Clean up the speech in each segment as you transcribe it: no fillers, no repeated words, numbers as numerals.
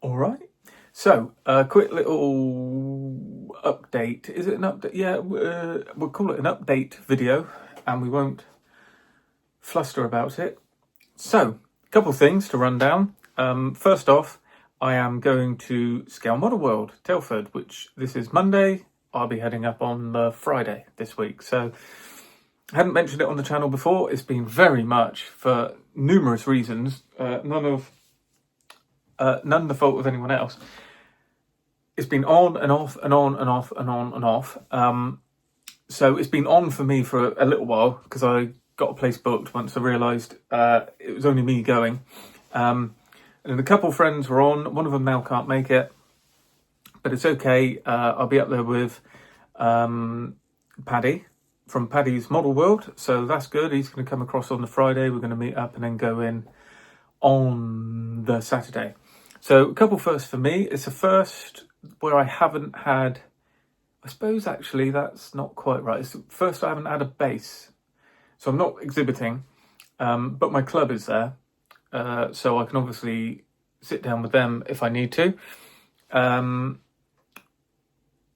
All right. So, a quick little update. Is it an update? Yeah, we'll call it an update video, and we won't fluster about it. So, a couple things to run down. First off, I am going to Scale Model World, Telford, which this is Monday. I'll be heading up on the Friday this week. So, I hadn't mentioned it on the channel before. It's been very much, for numerous reasons, none the fault of anyone else. It's been on and off and on and off and on and off. So it's been on for me for a little while because I got a place booked once I realised it was only me going. And a couple of friends were on. One of them now can't make it, but it's okay. I'll be up there with Paddy from Paddy's Model World. So that's good. He's going to come across on the Friday. We're going to meet up and then go in on the Saturday. So a couple firsts for me. It's the first where I haven't had, I suppose actually that's not quite right. It's the first I haven't had a base. So I'm not exhibiting, but my club is there. So I can obviously sit down with them if I need to. But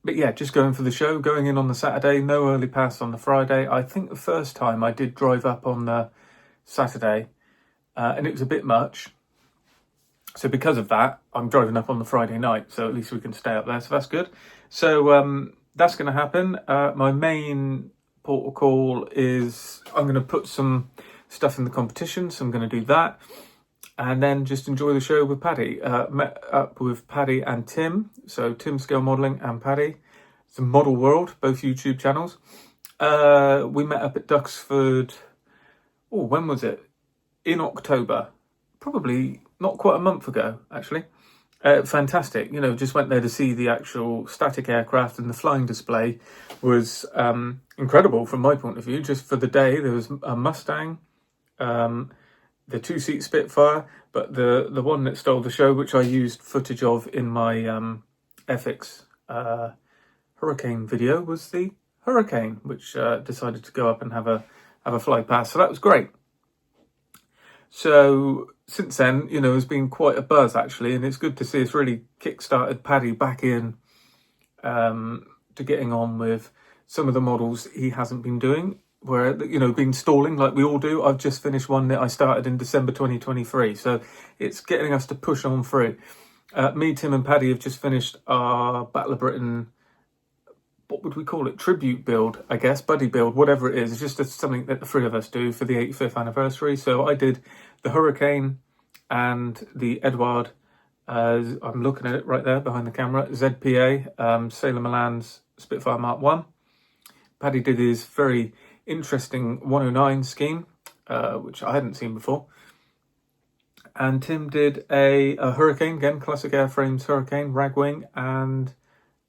yeah, just going for the show, going in on the Saturday, no early pass on the Friday. I think the first time I did drive up on the Saturday and it was a bit much. So because of that, I'm driving up on the Friday night, so at least we can stay up there, so that's good. So that's going to happen. My main port of call is I'm going to put some stuff in the competition, so I'm going to do that. And then just enjoy the show with Paddy. Met up with Paddy and Tim, so Tim Scale Modelling and Paddy. It's Model World, both YouTube channels. We met up at Duxford, when was it? In October, probably not quite a month ago, actually. Fantastic, just went there to see the actual static aircraft, and the flying display was incredible from my point of view. Just for the day, there was a Mustang, the two-seat Spitfire, but the one that stole the show, which I used footage of in my FX Hurricane video, was the Hurricane, which decided to go up and have a fly past. So that was great. So since then, there's been quite a buzz actually, and it's good to see it's really kick-started Paddy back in to getting on with some of the models he hasn't been doing, where, been stalling like we all do. I've just finished one that I started in December 2023, so it's getting us to push on through. Me, Tim and Paddy have just finished our Battle of Britain, what would we call it? Tribute build, I guess, buddy build, whatever it is. It's just something that the three of us do for the 85th anniversary. So I did the Hurricane and the Edward, I'm looking at it right there behind the camera, ZPA, Sailor Milan's Spitfire Mark 1. Paddy did his very interesting 109 scheme, which I hadn't seen before. And Tim did a Hurricane, again, classic airframes Hurricane, ragwing, and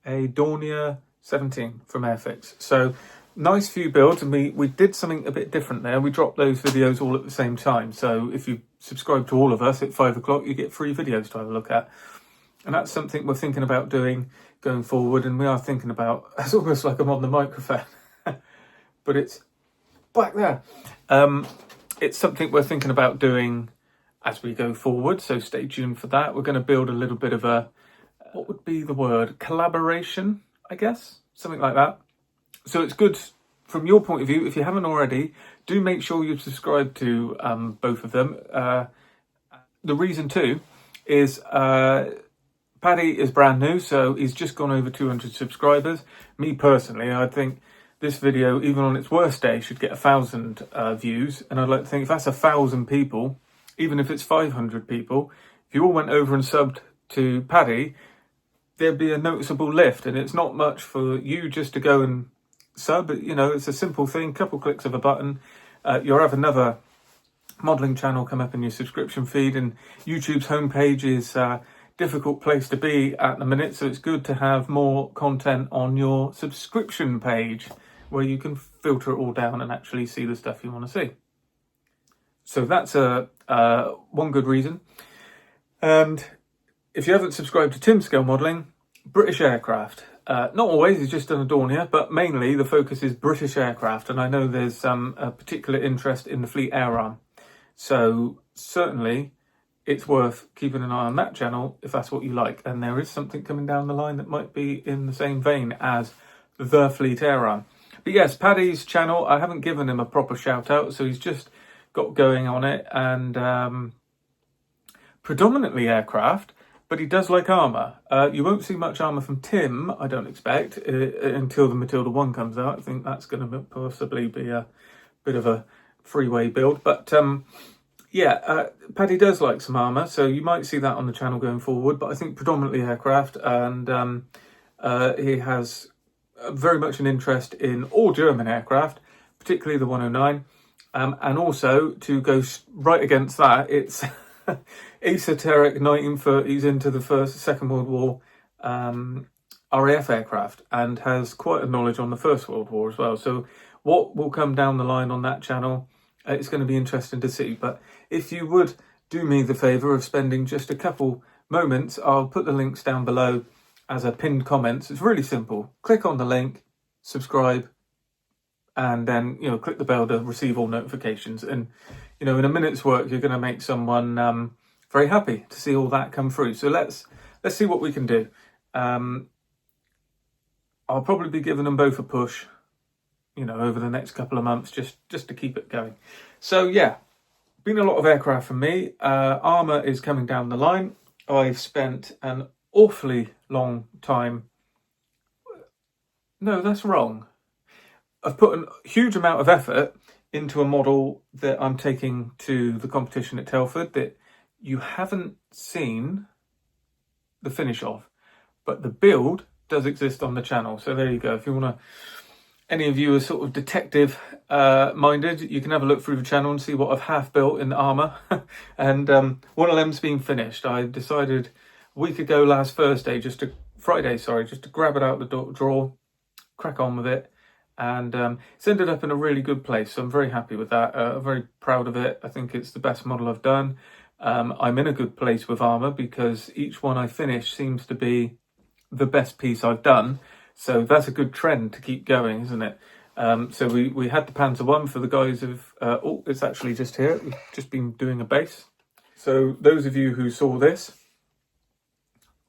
a Dornier 17 from Airfix. So nice few builds, and we did something a bit different there. We dropped those videos all at the same time. So if you subscribe to all of us at 5 o'clock, you get 3 videos to have a look at. And that's something we're thinking about doing going forward. And we are thinking about, it's almost like I'm on the microphone, but it's back there. It's something we're thinking about doing as we go forward. So stay tuned for that. We're going to build a little bit of a, what would be the word? Collaboration, I guess, something like that. So it's good from your point of view. If you haven't already, do make sure you subscribe to both of them. The reason too is Paddy is brand new, so he's just gone over 200 subscribers. Me personally, I think this video, even on its worst day, should get 1,000 views. And I'd like to think if that's 1,000 people, even if it's 500 people, if you all went over and subbed to Paddy, there'd be a noticeable lift. And it's not much for you just to go and sub. It's a simple thing, couple clicks of a button. You'll have another modelling channel come up in your subscription feed, and YouTube's homepage is a difficult place to be at the minute, so it's good to have more content on your subscription page where you can filter it all down and actually see the stuff you want to see. So that's one good reason. And if you haven't subscribed to Tim Scale Modelling, British aircraft. Not always, he's just done a Dornier, but mainly the focus is British aircraft. And I know there's a particular interest in the Fleet Air Arm. So certainly, it's worth keeping an eye on that channel if that's what you like. And there is something coming down the line that might be in the same vein as the Fleet Airline. But yes, Paddy's channel, I haven't given him a proper shout out, so he's just got going on it, and predominantly aircraft, but he does like armour. You won't see much armour from Tim, I don't expect, until the Matilda 1 comes out. I think that's going to possibly be a bit of a freeway build. But yeah, Paddy does like some armour, so you might see that on the channel going forward. But I think predominantly aircraft, and he has very much an interest in all German aircraft, particularly the 109. And also, to go right against that, it's esoteric 1930s into the Second World War RAF aircraft, and has quite a knowledge on the First World War as well. So what will come down the line on that channel, it's going to be interesting to see. But if you would do me the favour of spending just a couple moments, I'll put the links down below as a pinned comment. It's really simple. Click on the link, subscribe, and then, you know, click the bell to receive all notifications. And, you know, in a minute's work, you're going to make someone very happy to see all that come through. So let's see what we can do. I'll probably be giving them both a push, you know, over the next couple of months, just to keep it going. So yeah, been a lot of aircraft from me. Armour is coming down the line. I've spent an awfully long time. No, that's wrong. I've put a huge amount of effort into a model that I'm taking to the competition at Telford that you haven't seen the finish of, but the build does exist on the channel. So there you go. If you want to, any of you are sort of detective minded, you can have a look through the channel and see what I've half built in the armour. And one of them's been finished. I decided a week ago last Friday, just to grab it out of the drawer, crack on with it. And it's ended up in a really good place, so I'm very happy with that. I'm very proud of it. I think it's the best model I've done. I'm in a good place with armour because each one I finish seems to be the best piece I've done. So that's a good trend to keep going, isn't it? So we had the Panzer 1 for the guys of... oh, it's actually just here. We've just been doing a base. So those of you who saw this,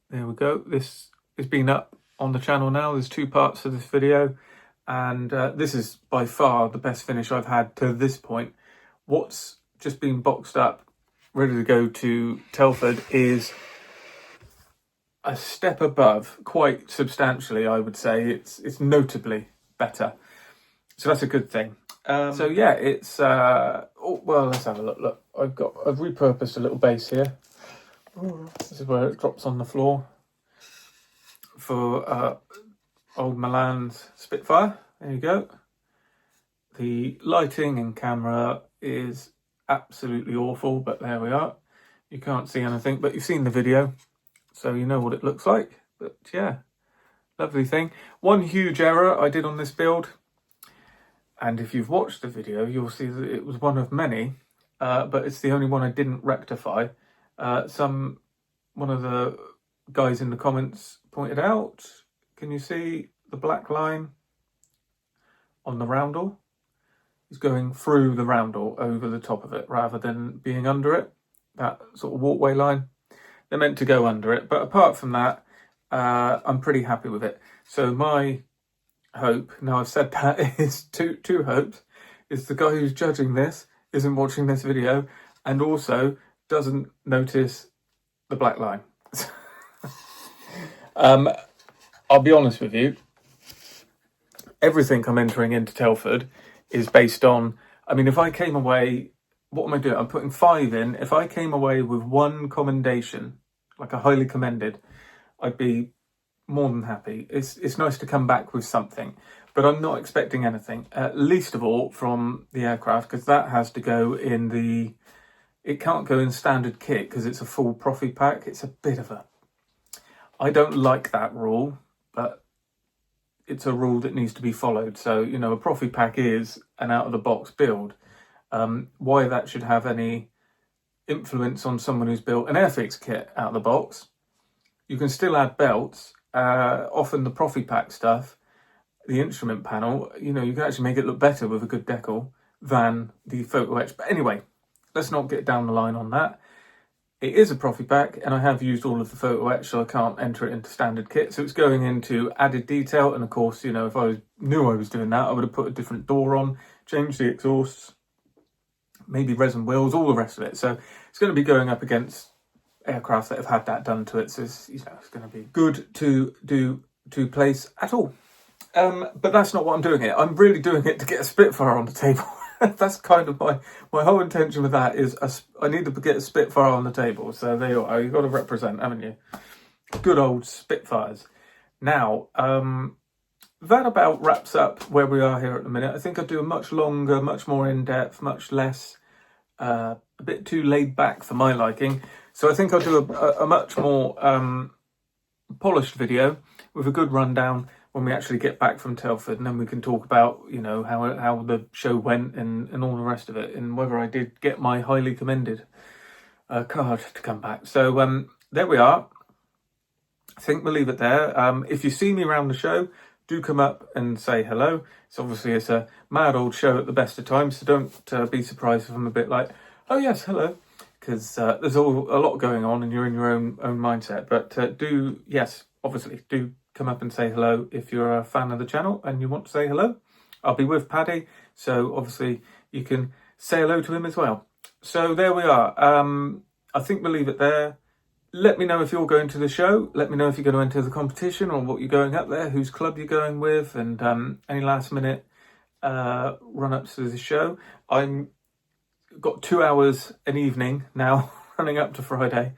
there we go. This has been up on the channel now. There's 2 parts to this video. And this is by far the best finish I've had to this point. What's just been boxed up, ready to go to Telford, is a step above, quite substantially, I would say. It's notably better. So that's a good thing. So yeah, it's... oh, well, let's have a look. Look, I've repurposed a little base here. This is where it drops on the floor for... old Milan's Spitfire. There you go. The lighting and camera is absolutely awful, but there we are. You can't see anything, but you've seen the video, so you know what it looks like. But yeah, lovely thing. One huge error I did on this build, and if you've watched the video, you'll see that it was one of many, but it's the only one I didn't rectify. One of the guys in the comments pointed out, can you see the black line on the roundel? It's going through the roundel over the top of it rather than being under it. That sort of walkway line. They're meant to go under it. But apart from that, I'm pretty happy with it. So my hope, now I've said that, is two hopes. Is the guy who's judging this isn't watching this video and also doesn't notice the black line. I'll be honest with you, everything I'm entering into Telford is based on, I mean, if I came away, what am I doing? I'm putting 5 in. If I came away with 1 commendation, like a highly commended, I'd be more than happy. It's nice to come back with something, but I'm not expecting anything, least of all from the aircraft, because that has to go in the, it can't go in standard kit because it's a full Profi pack. It's a bit of a, I don't like that rule, but it's a rule that needs to be followed. So, you know, a Profi pack is an out-of-the-box build. Why that should have any influence on someone who's built an Airfix kit out of the box. You can still add belts. Often the Profi pack stuff, the instrument panel, you know, you can actually make it look better with a good decal than the photo etch. But anyway, let's not get down the line on that. It is a Profi pack, and I have used all of the photo etch, so I can't enter it into standard kit. So it's going into added detail, and of course, you know, if I knew I was doing that, I would have put a different door on, changed the exhausts, maybe resin wheels, all the rest of it. So it's going to be going up against aircraft that have had that done to it. So it's, you know, it's going to be good to do to place at all. But that's not what I'm doing it. I'm really doing it to get a Spitfire on the table. That's kind of my whole intention with that is I need to get a Spitfire on the table. So there you are. You've got to represent, haven't you? Good old Spitfires. Now, that about wraps up where we are here at the minute. I think I'll do a much longer, much more in-depth, much less, a bit too laid back for my liking. So I think I'll do a much more polished video with a good rundown when we actually get back from Telford, and then we can talk about, you know, how the show went and all the rest of it, and whether I did get my highly commended card to come back. So there we are. I think we'll leave it there. If you see me around the show, do come up and say hello. So obviously it's a mad old show at the best of times, so don't be surprised if I'm a bit like, oh yes, hello, because there's a lot going on and you're in your own mindset. But obviously do come up and say hello if you're a fan of the channel and you want to say hello. I'll be with Paddy, so obviously you can say hello to him as well. So there we are. I think we'll leave it there. Let me know if you're going to the show. Let me know if you're going to enter the competition or what you're going up there, whose club you're going with, and any last minute run-ups to the show. I'm got 2 hours an evening now running up to Friday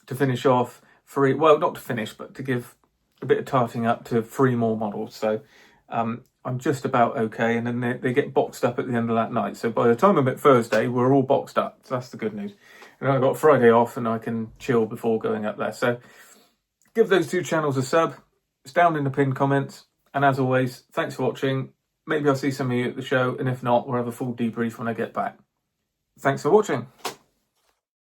to finish off well, not to finish, but to give a bit of tarting up to 3 more models. So I'm just about okay, and then they get boxed up at the end of that night. So by the time I'm at Thursday, we're all boxed up. So that's the good news. And I've got Friday off and I can chill before going up there. So give those 2 channels a sub. It's down in the pinned comments. And as always, thanks for watching. Maybe I'll see some of you at the show, and if not, we'll have a full debrief when I get back. Thanks for watching.